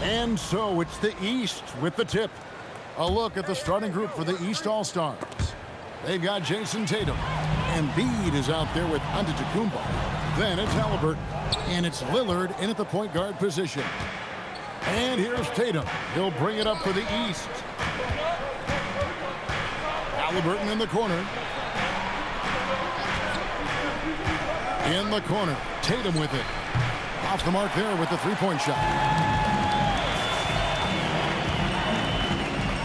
And so it's the East with the tip. A look at the starting group for the East All-Stars. They've got Jason Tatum. Embiid is out there with Antetokounmpo. Then it's Halliburton. And it's Lillard in at the point guard position. And here's Tatum. He'll bring it up for the East. Halliburton in the corner. In the corner. Tatum with it. Off the mark there with the three-point shot.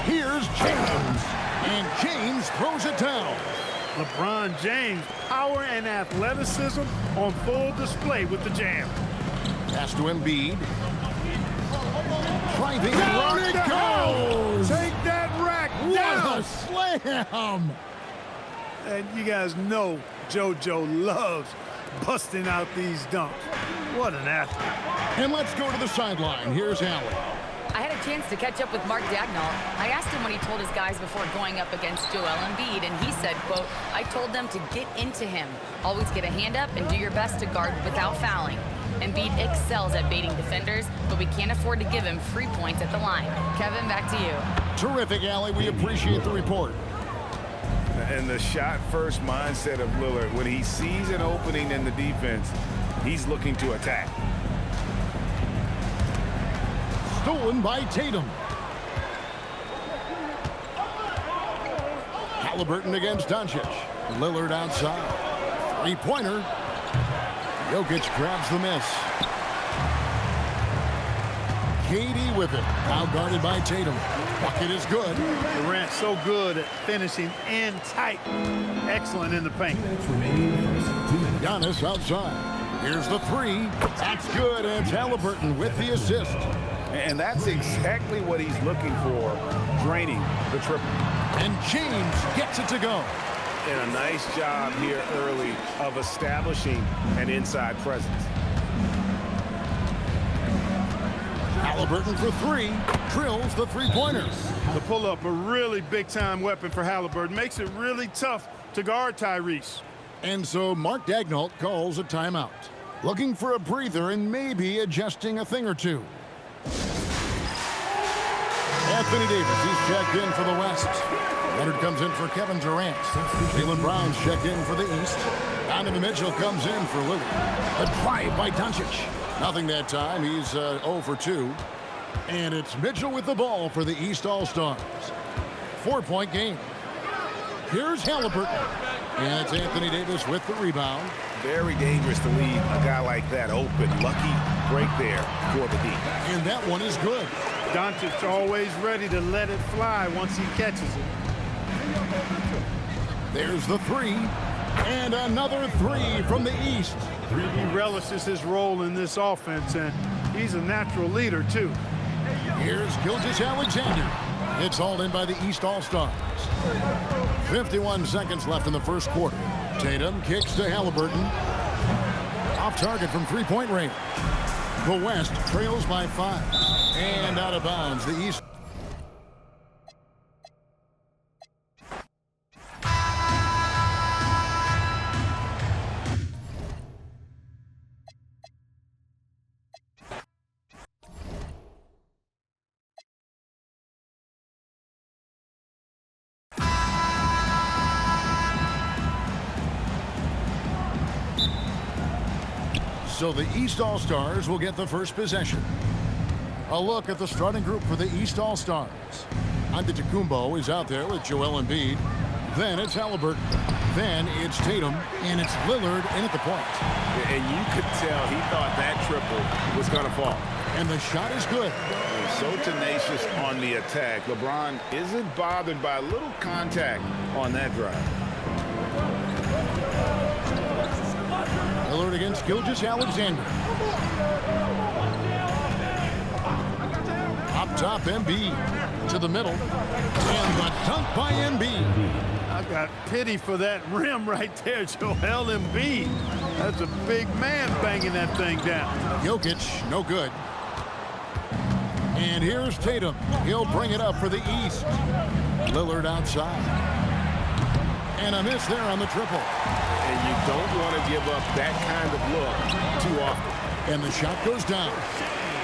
Here's James. And James throws it down. LeBron James, power and athleticism on full display with the jam. Pass to Embiid. Driving Down it goes. Take that rack down. What a slam. And you guys know JoJo loves busting out these dunks. What an athlete. And let's go to the sideline. Here's Allen. I had a chance to catch up with Mark Daigneault. I asked him what he told his guys before going up against Joel Embiid, and he said, quote, "I told them to get into him. Always get a hand up and do your best to guard without fouling. Embiid excels at baiting defenders, but we can't afford to give him free points at the line." Kevin, back to you. Terrific, Allie. We appreciate the report. And the shot-first mindset of Lillard, when he sees an opening in the defense, he's looking to attack. Stolen by Tatum. Halliburton against Doncic. Lillard outside. Three-pointer. Jokic grabs the miss. KD with it. Now guarded by Tatum. Bucket is good. Durant so good at finishing in tight. Excellent in the paint. Giannis outside. Here's the three. That's good, and it's Halliburton with the assist. And that's exactly what he's looking for, draining the triple. And James gets it to go. And a nice job here early of establishing an inside presence. Halliburton for three. Drills the three-pointer. The pull-up, a really big-time weapon for Halliburton. Makes it really tough to guard Tyrese. And so Mark Daigneault calls a timeout. Looking for a breather and maybe adjusting a thing or two. Anthony Davis, he's checked in for the West. Leonard comes in for Kevin Durant. Jaylen Brown's checked in for the East. Donovan Mitchell comes in for Lillard. A drive by Doncic. Nothing that time. He's 0 for 2. And it's Mitchell with the ball for the East All-Stars. 4-point game. Here's Halliburton. And it's Anthony Davis with the rebound. Very dangerous to leave a guy like that open. Lucky break there for the D. And that one is good. Doncic always ready to let it fly once he catches it. There's the three. And another three from the East. He relishes his role in this offense, and he's a natural leader, too. Here's Gilgeous-Alexander. It's hauled in by the East All-Stars. 51 seconds left in the first quarter. Tatum kicks to Halliburton. Off target from three-point range. The West trails by 5. And out of bounds, the East. So the East All-Stars will get the first possession. A look at the starting group for the East All-Stars. Antetokounmpo is out there with Joel Embiid. Then it's Halliburton. Then it's Tatum. And it's Lillard in at the point. And you could tell he thought that triple was going to fall. And the shot is good. So tenacious on the attack. LeBron isn't bothered by a little contact on that drive. Lillard against Gilgeous-Alexander. Up top, Embiid to the middle. And the dunk by Embiid. I got pity for that rim right there, Joel Embiid. That's a big man banging that thing down. Jokic, no good. And here's Tatum. He'll bring it up for the East. Lillard outside. And a miss there on the triple. And you don't want to give up that kind of look too often. And the shot goes down.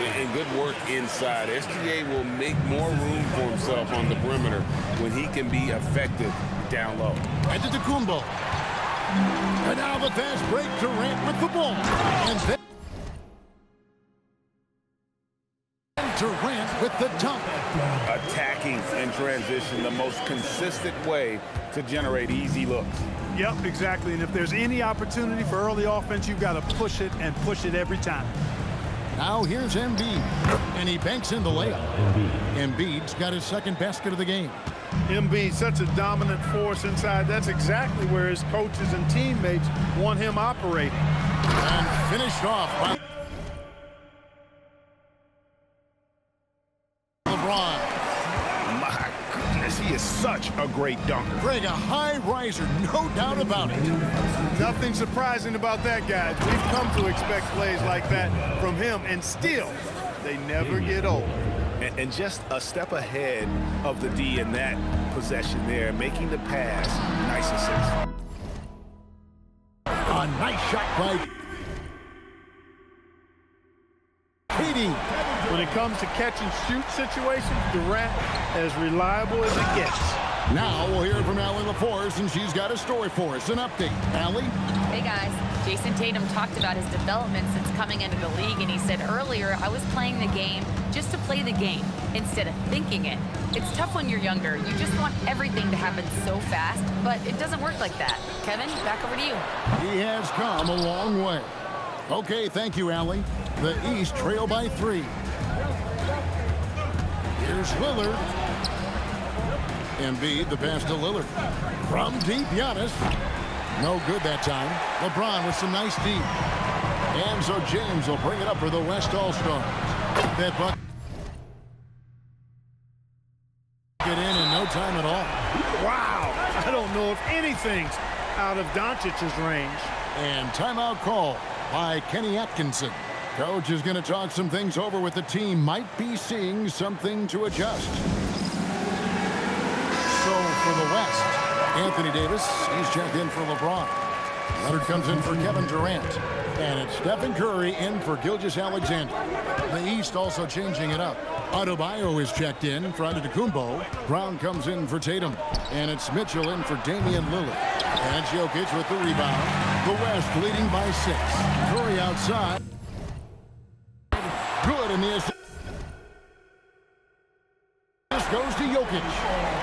and good work inside. SGA will make more room for himself on the perimeter when he can be effective down low. Antetokounmpo. And now the fast break. Durant with the ball. And then Durant with the dunk. Attacking in transition, the most consistent way to generate easy looks. Yep, exactly. And if there's any opportunity for early offense, you've got to push it and push it every time. Now here's Embiid, and he banks in the layup. Embiid's got his second basket of the game. Embiid, such a dominant force inside. That's exactly where his coaches and teammates want him operating. And finished off by LeBron. My goodness, he is such a great dunker. Greg, a high riser, no doubt about it. Nothing surprising about that, guys. We've come to expect plays like that from him, and still, they never get old. And just a step ahead of the D in that possession there, making the pass. Nice assist. A nice shot by KD. When it comes to catch and shoot situations, Durant as reliable as it gets. Now we'll hear from Allie LaForce, and she's got a story for us. An update. Allie? Hey guys, Jason Tatum talked about his development since coming into the league, and he said earlier, I was playing the game just to play the game instead of thinking it. It's tough when you're younger. You just want everything to happen so fast, but it doesn't work like that. Kevin, back over to you. He has come a long way. Okay, thank you, Allie. The East trail by 3. Here's Lillard. Embiid, the pass to Lillard. From deep, Giannis. No good that time. LeBron with some nice deep. And so James will bring it up for the West All-Stars. That buck get in no time at all. Wow, I don't know if anything's out of Doncic's range. And timeout call by Kenny Atkinson. Coach is going to talk some things over with the team. Might be seeing something to adjust. So for the West, Anthony Davis, he's checked in for LeBron. Leonard comes in for Kevin Durant. And it's Stephen Curry in for Gilgeous-Alexander. The East also changing it up. Adebayo is checked in for Antetokounmpo. Brown comes in for Tatum. And it's Mitchell in for Damian Lillard. And Jokic with the rebound. The West leading by 6. Curry outside. Good in the assist. This goes to Jokic.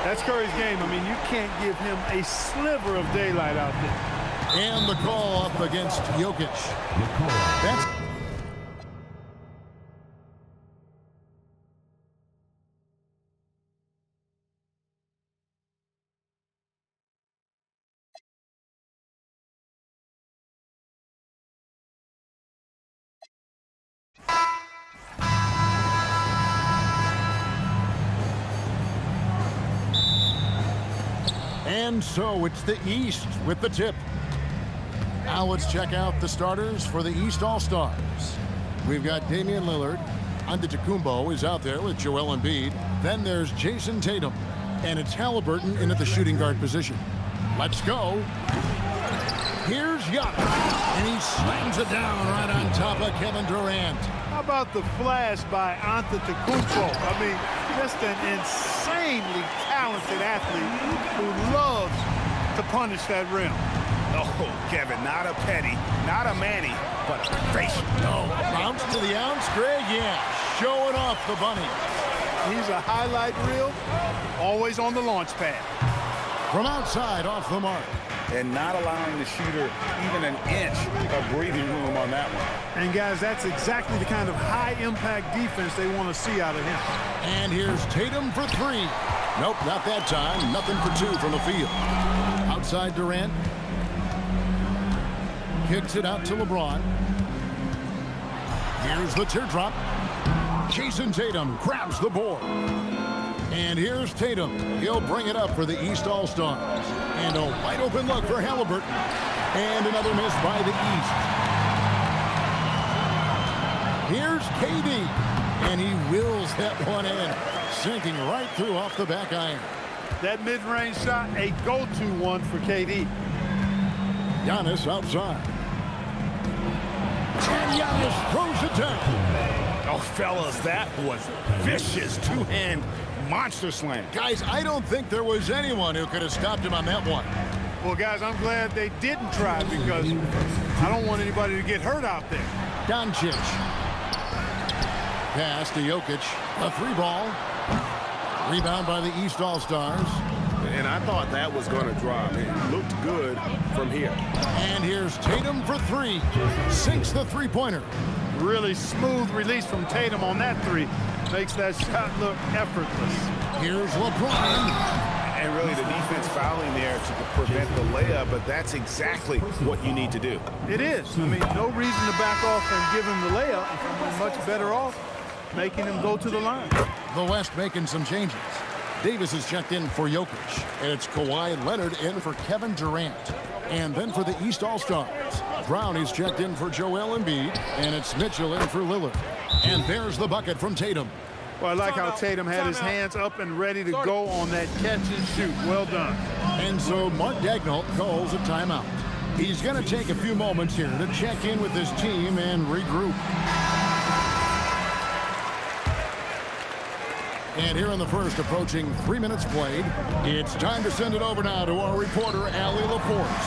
That's Curry's game. I mean, you can't give him a sliver of daylight out there. And the call up against Jokic. That's and so it's the East with the tip. Now let's check out the starters for the East All-Stars. We've got Damian Lillard. Antetokounmpo is out there with Joel Embiid. Then there's Jason Tatum. And it's Halliburton in at the shooting guard position. Let's go. Here's Giannis. And he slams it down right on top of Kevin Durant. How about the flash by Antetokounmpo? I mean, just an insanely talented athlete who loves to punish that rim. Oh, Kevin, not a Petty, not a Manny, but a facial. No, bounce to the ounce, Greg, yeah. Showing off the bunny. He's a highlight reel, always on the launch pad. From outside, off the mark. And not allowing the shooter even an inch of breathing room on that one. And, guys, that's exactly the kind of high-impact defense they want to see out of him. And here's Tatum for 3. Nope, not that time. Nothing for 2 from the field. Outside Durant. Kicks it out to LeBron. Here's the teardrop. Jason Tatum grabs the board. And here's Tatum. He'll bring it up for the East All-Stars. And a wide open look for Halliburton. And another miss by the East. Here's KD. And he wills that one in. Sinking right through off the back iron. That mid-range shot, a go-to one for KD. Giannis outside. And Giannis throws it down. Oh, fellas, that was vicious two-hand monster slam. Guys, I don't think there was anyone who could have stopped him on that one. Well, guys, I'm glad they didn't try because I don't want anybody to get hurt out there. Doncic. Pass to Jokic. A 3-ball. Rebound by the East All-Stars. And I thought that was going to drop. It looked good from here. And here's Tatum for 3. Sinks the three-pointer. Really smooth release from Tatum on that 3. Makes that shot look effortless. Here's LeBron. And really the defense fouling there to prevent the layup, but that's exactly what you need to do. It is. I mean, no reason to back off and give him the layup. We're much better off making him go to the line. The West making some changes. Davis is checked in for Jokic. And it's Kawhi Leonard in for Kevin Durant. And then for the East All-Stars, Brown is checked in for Joel Embiid. And it's Mitchell in for Lillard. And there's the bucket from Tatum. Well, I like how Tatum had his hands up and ready to go on that catch and shoot. Well done. And so Mark Daigneault calls a timeout. He's going to take a few moments here to check in with his team and regroup. And here in the first, approaching 3 minutes played, it's time to send it over now to our reporter, Allie LaForce.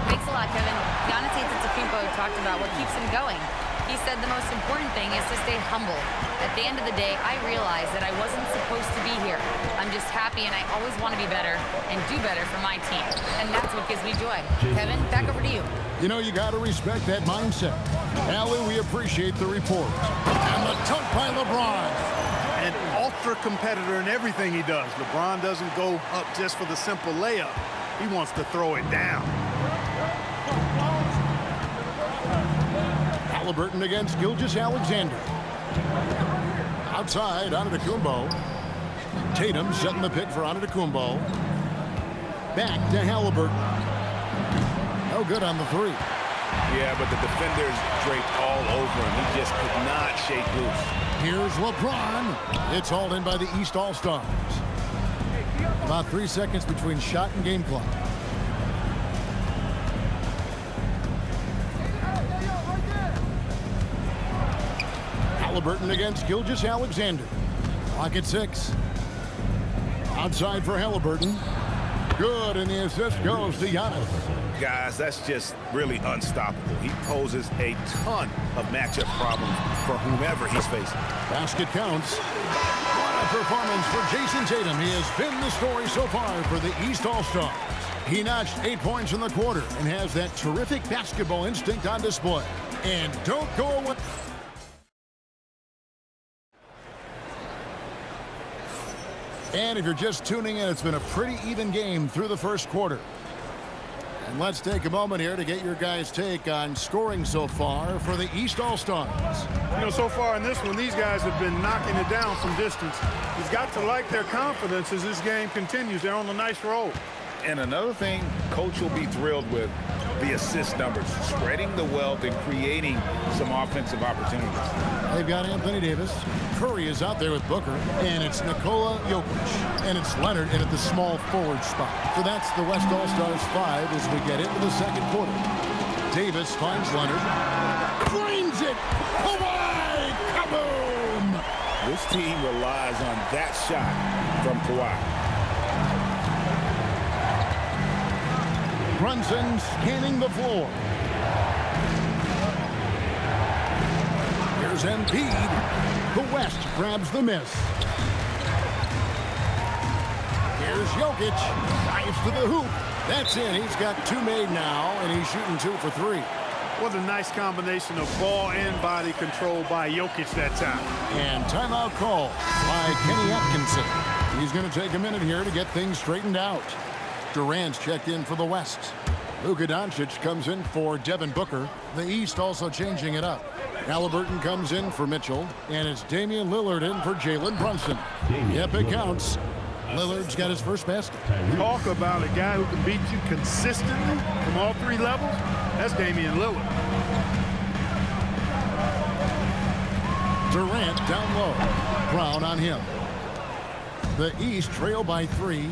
Thanks a lot, Kevin. Giannis Antetokounmpo talked about what keeps him going. He said the most important thing is to stay humble. At the end of the day, I realized that I wasn't supposed to be here. I'm just happy, and I always want to be better and do better for my team. And that's what gives me joy. Kevin, back over to you. You know, you got to respect that mindset. Allie, we appreciate the report. And the dunk by LeBron. An ultra competitor in everything he does. LeBron doesn't go up just for the simple layup. He wants to throw it down. Halliburton against Gilgeous-Alexander. Outside, Antetokounmpo. Tatum setting the pick for Antetokounmpo. Back to Halliburton. No good on the 3. Yeah, but the defenders draped all over him. He just could not shake loose. Here's LeBron. It's hauled in by the East All-Stars. About 3 seconds between shot and game clock. Halliburton against Gilgeous-Alexander. Clock at 6. Outside for Halliburton. Good, and the assist goes to Giannis. Guys, that's just really unstoppable. He poses a ton of matchup problems for whomever he's facing. Basket counts. What a performance for Jason Tatum. He has been the story so far for the East All-Stars. He notched 8 points in the quarter and has that terrific basketball instinct on display. And don't go away. And if you're just tuning in, it's been a pretty even game through the first quarter. And let's take a moment here to get your guys' take on scoring so far for the East All-Stars. You know, so far in this one, these guys have been knocking it down from distance. He's got to like their confidence as this game continues. They're on a nice roll. And another thing Coach will be thrilled with, the assist numbers, spreading the wealth and creating some offensive opportunities. They've got Anthony Davis. Curry is out there with Booker. And it's Nikola Jokic. And it's Leonard in at the small forward spot. So that's the West All-Stars 5 as we get into the second quarter. Davis finds Leonard. Frames it! Kawhi! Kaboom! This team relies on that shot from Kawhi. Brunson scanning the floor. Here's Embiid. The West grabs the miss. Here's Jokic. Dives to the hoop. That's in. He's got 2 made now, and he's shooting 2 for 3. What a nice combination of ball and body control by Jokic that time. And timeout call by Kenny Atkinson. He's going to take a minute here to get things straightened out. Durant's checked in for the West. Luka Doncic comes in for Devin Booker. The East also changing it up. Halliburton comes in for Mitchell, and it's Damian Lillard in for Jalen Brunson. Yep, it counts. Lillard's got his first basket. Talk about a guy who can beat you consistently from all 3 levels. That's Damian Lillard. Durant down low. Brown on him. The East trail by 3.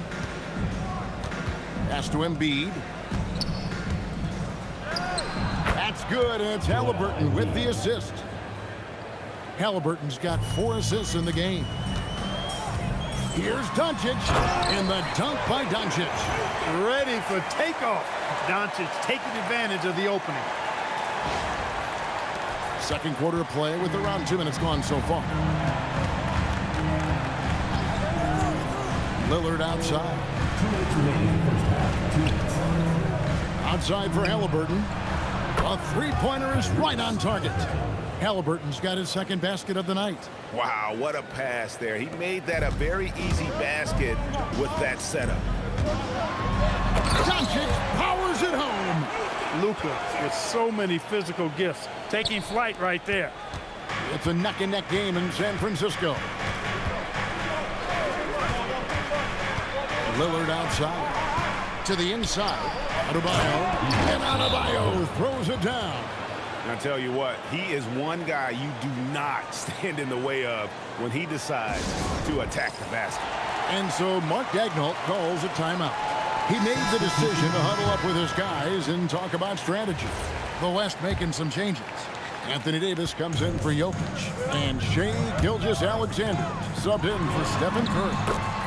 Pass to Embiid. That's good, and it's Halliburton with the assist. Halliburton's got 4 assists in the game. Here's Doncic, and the dunk by Doncic. Ready for takeoff. Doncic taking advantage of the opening. Second quarter of play with around 2 minutes gone so far. Lillard outside. Outside for Halliburton. A three-pointer is right on target. Halliburton's got his second basket of the night. Wow, what a pass there. He made that a very easy basket with that setup. Doncic powers it home. Luka with so many physical gifts. Taking flight right there. It's a neck-and-neck game in San Francisco. Lillard outside. To the inside. Adebayo. And Adebayo throws it down. And I'll tell you what, he is one guy you do not stand in the way of when he decides to attack the basket. And so Mark Daigneault calls a timeout. He made the decision to huddle up with his guys and talk about strategy. The West making some changes. Anthony Davis comes in for Jokic. And Shai Gilgeous-Alexander subbed in for Stephen Curry.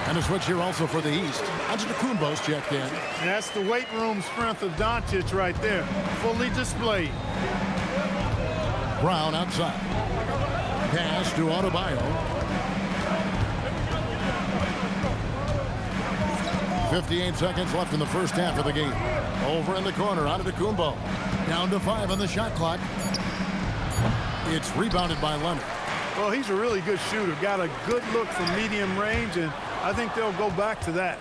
And a switch here also for the East. Antetokounmpo's checked in. And that's the weight room strength of Doncic right there. Fully displayed. Brown outside. Pass to Adebayo. 58 seconds left in the first half of the game. Over in the corner, Antetokounmpo. Down to 5 on the shot clock. It's rebounded by Leonard. Well, he's a really good shooter. Got a good look from medium range, and I think they'll go back to that.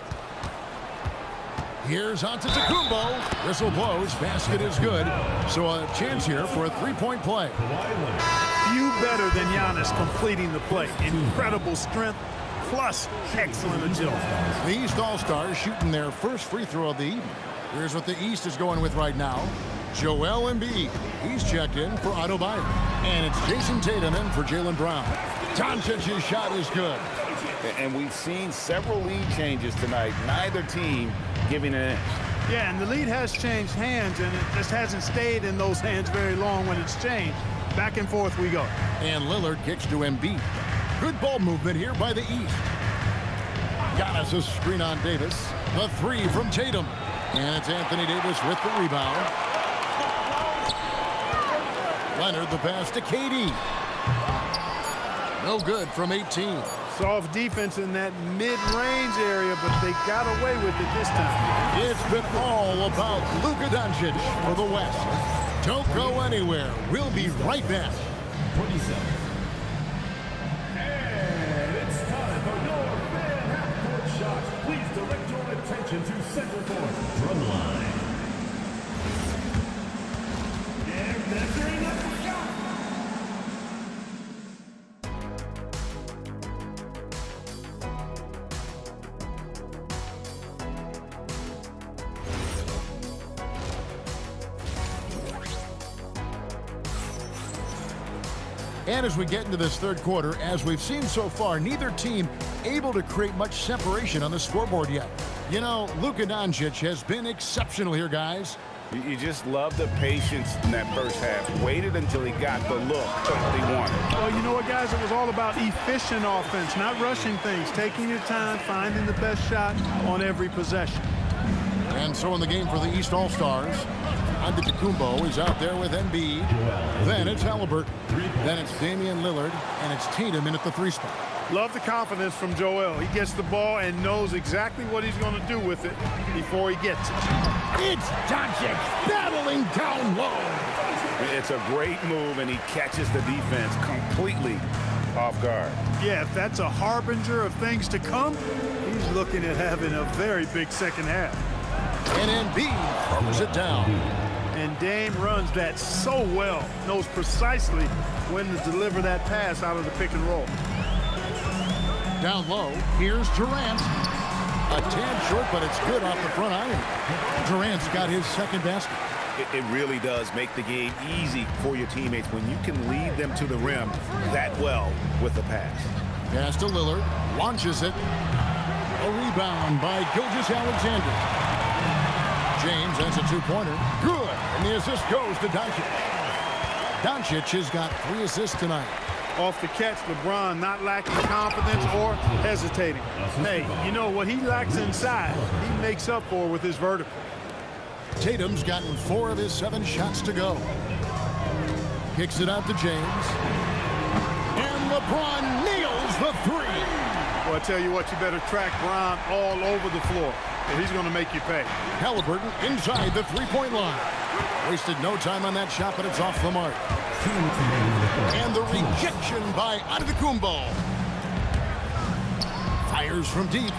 Here's Antetokounmpo. Whistle blows. Basket is good. So a chance here for a three-point play. Few better than Giannis completing the play. Incredible strength, plus excellent agility. The East All-Stars shooting their first free throw of the evening. Here's what the East is going with right now. Joel Embiid. He's checked in for Adebayo. And it's Jason Tatum in for Jaylen Brown. Doncic's shot is good. And we've seen several lead changes tonight. Neither team giving an inch. Yeah, and the lead has changed hands, and it just hasn't stayed in those hands very long when it's changed. Back and forth we go. And Lillard kicks to Embiid. Good ball movement here by the East. Giannis a screen on Davis. The three from Tatum. And it's Anthony Davis with the rebound. Leonard the pass to KD. No good from 18. Soft defense in that mid-range area, but they got away with it this time. It's been all about Luka Doncic for the West. Don't go anywhere. We'll be right back. 27. And it's time for your fan half-court shot. Please direct your attention to center court. Drum line. And measuring up the shot. And as we get into this third quarter, as we've seen so far, neither team able to create much separation on the scoreboard yet. You know, Luka Doncic has been exceptional here, guys. You just love the patience in that first half. Waited until he got the look that he wanted. Well, you know what, guys? It was all about efficient offense, not rushing things, taking your time, finding the best shot on every possession. And so in the game for the East All-Stars, Antetokounmpo is out there with Embiid. Then it's Halliburton. Then it's Damian Lillard. And it's Tatum in at the 3 spot. Love the confidence from Joel. He gets the ball and knows exactly what he's going to do with it before he gets it. It's Doncic battling down low. It's a great move, and he catches the defense completely off guard. Yeah, if that's a harbinger of things to come, he's looking at having a very big second half. And Embiid throws it down. And Dame runs that so well, knows precisely when to deliver that pass out of the pick and roll. Down low, here's Durant. A tad short, but it's good off the front iron. Durant's got his second basket. It really does make the game easy for your teammates when you can lead them to the rim that well with the pass. Pass to Lillard, launches it. A rebound by Gilgeous-Alexander. James has a 2-pointer. Good. And the assist goes to Doncic. Doncic has got 3 assists tonight. Off the catch, LeBron not lacking confidence or hesitating. Hey, you know what he lacks inside, he makes up for with his vertical. Tatum's gotten 4 of his 7 shots to go. Kicks it out to James. And LeBron nails the 3. Well, I tell you what, you better track Bron all over the floor, or he's going to make you pay. Halliburton inside the 3-point line. Wasted no time on that shot, but it's off the mark. And the rejection by Antetokounmpo. Fires from deep.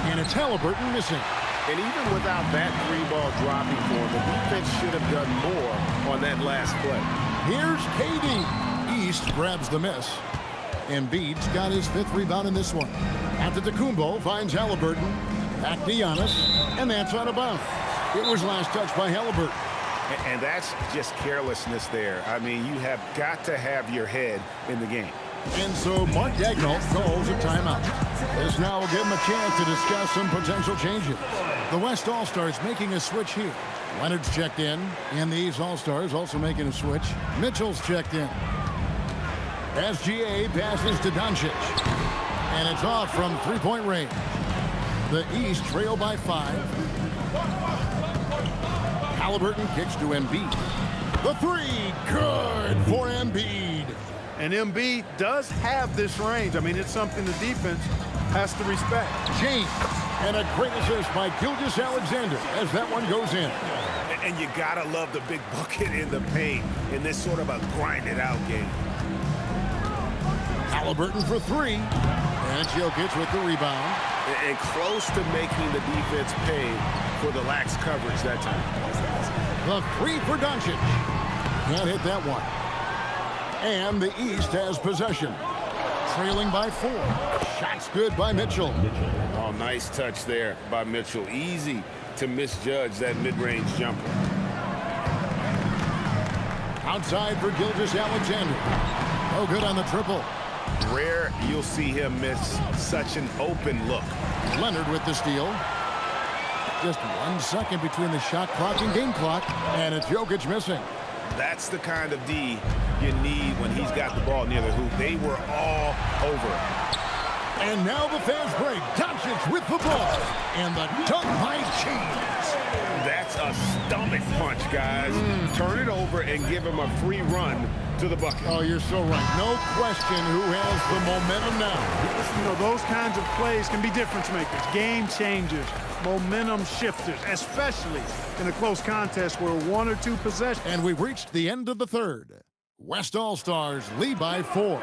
And it's Halliburton missing. And even without that 3-ball dropping for him, the defense should have done more on that last play. Here's KD. East grabs the miss. Embiid's got his 5th rebound in this one. Antetokounmpo finds Halliburton. Back to Giannis. And that's out of bounds. It was last touched by Halliburton. And that's just carelessness there. I mean, you have got to have your head in the game. And so Mark Daigneault calls a timeout. This now will give him a chance to discuss some potential changes. The West All-Stars making a switch here. Leonard's checked in, and the East All-Stars also making a switch. Mitchell's checked in. SGA passes to Doncic. And it's off from 3-point range. The East trail by 5. Halliburton kicks to Embiid. The 3, good for Embiid. And Embiid does have this range. I mean, it's something the defense has to respect. James, and a great assist by Gilgeous-Alexander as that one goes in. And you got to love the big bucket in the paint in this sort of a grind-it-out game. Halliburton for 3. And Jokic with the rebound. And close to making the defense pay for the lax coverage that time. The 3 for Doncic. Can't hit that one. And the East has possession. Trailing by 4. Shots good by Mitchell. Oh, nice touch there by Mitchell. Easy to misjudge that mid-range jumper. Outside for Gilgeous-Alexander. Oh, good on the triple. Rare you'll see him miss such an open look. Leonard with the steal. Just 1 second between the shot clock and game clock. And it's Jokic missing. That's the kind of D you need when he's got the ball near the hoop. They were all over it. And now the fans break. Doncic with the ball. And the dunk by James. That's a stomach punch, guys. Turn it over and give him a free run to the bucket. Oh, you're so right. No question who has the momentum now. You know, those kinds of plays can be difference makers, game changers, momentum shifters, especially in a close contest where 1 or 2 possessions. And we've reached the end of the 3rd. West All-Stars lead by 4.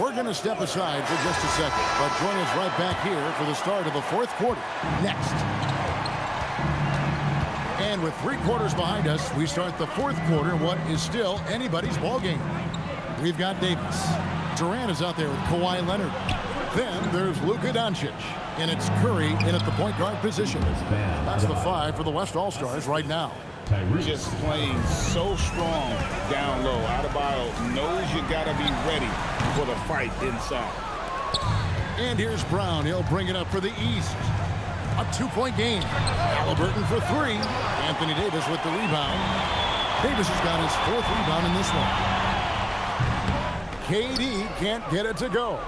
We're going to step aside for just a second, but join us right back here for the start of the 4th quarter next. And with 3 quarters behind us, we start the 4th quarter in what is still anybody's ball game. We've got Davis. Durant is out there with Kawhi Leonard. Then there's Luka Doncic. And it's Curry in at the point guard position. That's the 5 for the West All-Stars right now. Just playing so strong down low. Adebayo knows you got to be ready for the fight inside. And here's Brown. He'll bring it up for the East. A 2-point game. Halliburton for 3. Anthony Davis with the rebound. Davis has got his 4th rebound in this one. KD can't get it to go.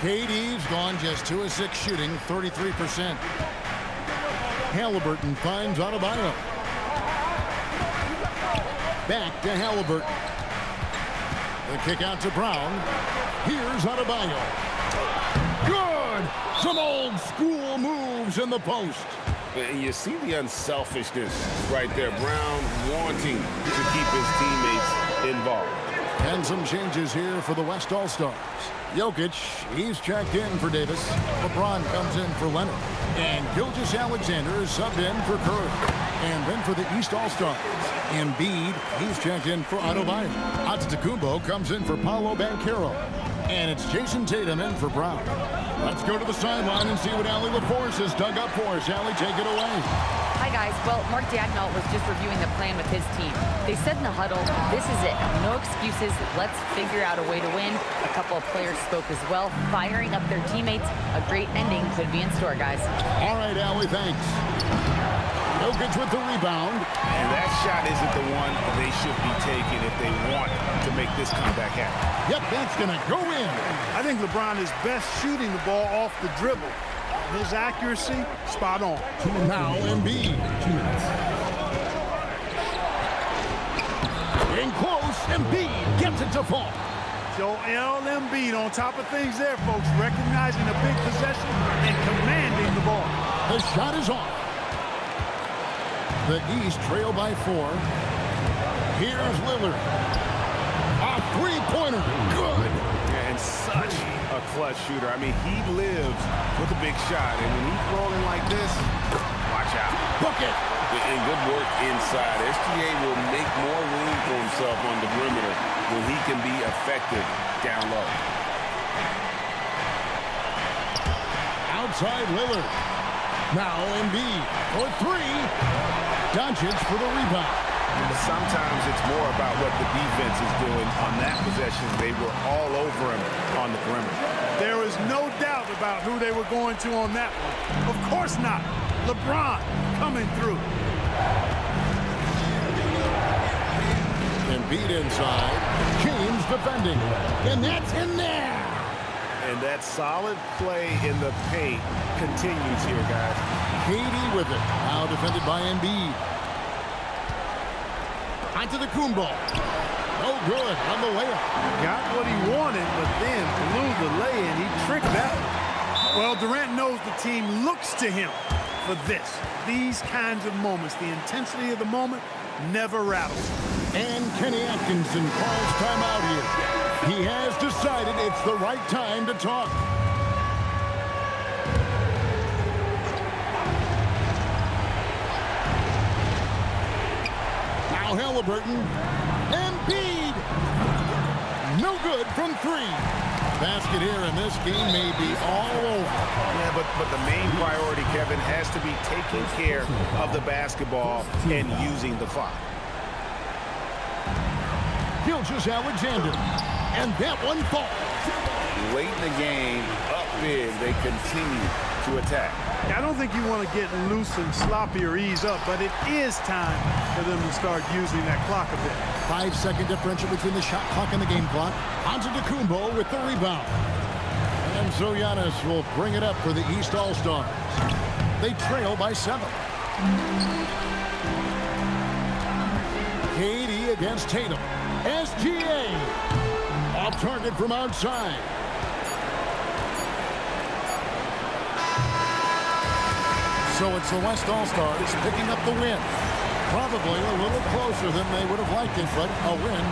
KD's gone just 2 of 6 shooting, 33%. Halliburton finds Adebayo. Back to Halliburton. The kick out to Brown. Here's Adebayo. Good! Some old school moves in the post. And you see the unselfishness right there. Brown wanting to keep his teammates involved. And some changes here for the West All-Stars. Jokic, he's checked in for Davis. LeBron comes in for Leonard. And Gilgeous-Alexander is subbed in for Curry. And then for the East All-Stars, Embiid, he's checked in for Adebayo. Antetokounmpo comes in for Paolo Banchero. And it's Jason Tatum in for Brown. Let's go to the sideline and see what Allie LaForce has dug up for us. Allie, take it away. Hi, guys. Well, Mark Daigneault was just reviewing the plan with his team. They said in the huddle, this is it. No excuses. Let's figure out a way to win. A couple of players spoke as well, firing up their teammates. A great ending could be in store, guys. All right, Allie, thanks. Jokic with the rebound. And that shot isn't the one they should be taking if they want to make this comeback happen. Yep, that's going to go in. I think LeBron is best shooting the ball off the dribble. His accuracy, spot on. Now Embiid. 2 minutes. In close, Embiid gets it to fall. Joel Embiid on top of things there, folks. Recognizing a big possession and commanding the ball. The shot is off. The East trail by 4. Here's Lillard. A three-pointer. Good. And such a clutch shooter. I mean, he lives with a big shot. And when he's rolling like this, watch out. Bucket. And good work inside. SGA will make more room for himself on the perimeter when he can be effective down low. Outside Lillard. Now Embiid for 3. Doncic for the rebound. Sometimes it's more about what the defense is doing on that possession. They were all over him on the perimeter. There is no doubt about who they were going to on that one. Of course not. LeBron coming through. Embiid inside. James defending. And that's in there. And that solid play in the paint continues here, guys. KD with it. Now defended by Embiid. Onto the Kumbo. No good on the layup. Got what he wanted, but then blew the lay-in. He tricked that one. Well, Durant knows the team looks to him for this. These kinds of moments, the intensity of the moment, never rattles. And Kenny Atkinson calls timeout here. He has decided it's the right time to talk. Now Halliburton. Embiid. No good from 3. Basket here, and this game may be all over. Yeah, but the main priority, Kevin, has to be taking care of the basketball and using the clock. Gilgeous-Alexander. And that one falls. Late in the game, up big, they continue to attack. I don't think you want to get loose and sloppy or ease up, but it is time for them to start using that clock a bit. 5-second differential between the shot clock and the game clock. Antetokounmpo with the rebound. And so Giannis will bring it up for the East All-Stars. They trail by 7. KD against Tatum. SGA. Off target from outside. So it's the West All-Stars picking up the win. Probably a little closer than they would have liked it, but a win.